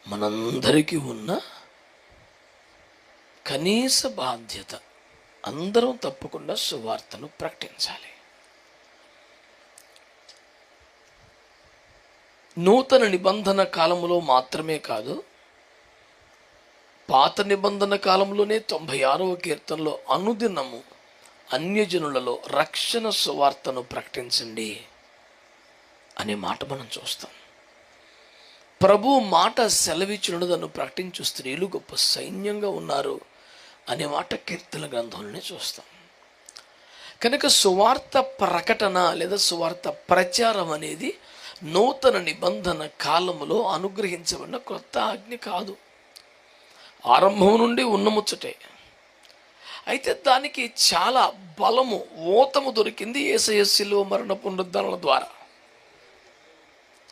మనందరికీ ఉన్న కనీస బాధ్యత. అందరం తప్పకుండా సువార్తను ప్రకటించాలి. నూతన నిబంధన కాలంలో మాత్రమే కాదు, పాత నిబంధన కాలంలోనే 96వ కీర్తనలో అనుదినము అన్యజనులలో రక్షణ సువార్తను ప్రకటించండి అనే మాట మనం చూస్తాం. ప్రభు మాట సెలవిచ్చినను ప్రకటించు స్త్రీలు గొప్ప సైన్యంగా ఉన్నారు అనే మాట కీర్తన గ్రంథంలోనే చూస్తాం. కనుక సువార్త ప్రకటన లేదా సువార్త ప్రచారం అనేది నూతన నిబంధన కాలంలో అనుగ్రహించబడిన కొత్త ఆజ్ఞ కాదు, ఆరంభం నుండి ఉన్నముచ్చటే. అయితే దానికి చాలా బలము, ఓతము దొరికింది యేసయ్య శిలువ మరణ పునరుద్ధరణల ద్వారా.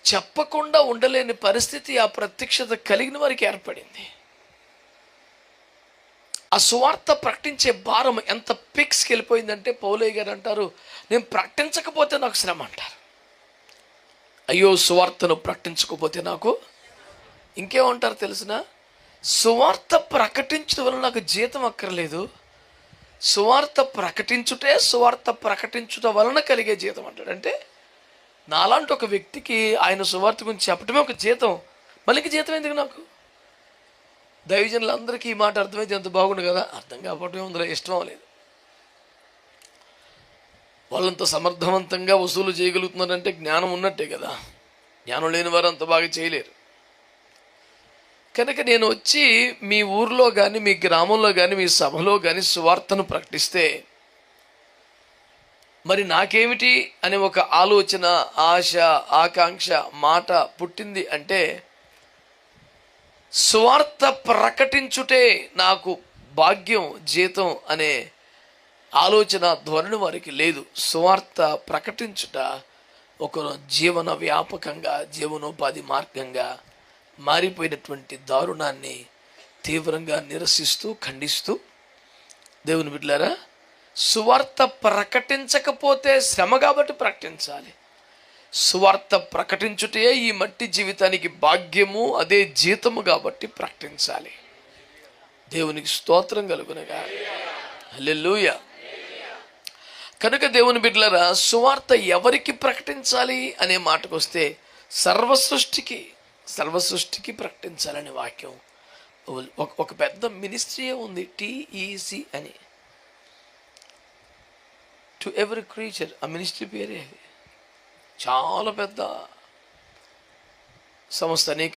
చెప్పకుండా ఉండలేని పరిస్థితి ఆ ప్రత్యక్షత కలిగిన వారికి ఏర్పడింది. ఆ సువార్త ప్రకటించే భారం ఎంత పిక్స్కి వెళ్ళిపోయిందంటే పౌలయ్య గారు అంటారు, నేను ప్రకటించకపోతే నాకు శ్రమ అంటారు. అయ్యో సువార్తను ప్రకటించకపోతే నాకు ఇంకేమంటారు తెలిసిన, సువార్త ప్రకటించడం వల్ల నాకు జీతం అక్కర్లేదు, సువార్త ప్రకటించుటే సువార్త ప్రకటించుట వలన కలిగే జీతం అంటాడు. అంటే నాలాంటి ఒక వ్యక్తికి ఆయన సువార్త గురించి చెప్పడమే ఒక జీతం, మళ్ళీ జీతం ఎందుకు నాకు? దైవజనులందరికీ ఈ మాట అర్థమైతే ఎంత బాగుండు కదా. అర్థం కాకపోవటమే ఉందిలే, ఇష్టం లేదు. వాళ్ళంత సమర్థవంతంగా వసూలు చేయగలుగుతున్నారంటే జ్ఞానం ఉన్నట్టే కదా. జ్ఞానం లేని వారు అంత బాగా చేయలేరు. కనుక నేను వచ్చి మీ ఊర్లో కానీ, మీ గ్రామంలో కానీ, మీ సభలో కానీ సువార్తను ప్రకటిస్తే మరి నాకేమిటి అనే ఒక ఆలోచన, ఆశ, ఆకాంక్ష, మాట పుట్టింది అంటే సువార్త ప్రకటించుటే నాకు భాగ్యం, జీతం అనే ఆలోచన ధోరణి వారికి లేదు. సువార్త ప్రకటించుట ఒక జీవన వ్యాపకంగా, జీవనోపాధి మార్గంగా మారిపోయినటువంటి దారుణాన్ని తీవ్రంగా నిరసిస్తూ, ఖండిస్తూ, దేవుని బిడ్డలారా, సువార్త ప్రకటించకపోతే శ్రమ కాబట్టి ప్రకటించాలి. సువార్త ప్రకటించుటే ఈ మట్టి జీవితానికి భాగ్యము, అదే జీతము కాబట్టి ప్రకటించాలి. దేవునికి స్తోత్రం కలుగునగా. హల్లెలూయా. కనుక దేవుని బిడ్డలారా, సువార్త ఎవరికి ప్రకటించాలి అనే మాటకు వస్తే సర్వసృష్టికి ప్రకటించాలనే వాక్యం. ఒక పెద్ద మినిస్ట్రీ ఉంది, TEC అని, టు ఎవరీ క్రీచర్. ఆ మినిస్ట్రీ పేరే అది. చాలా పెద్ద సంస్థ, అనేక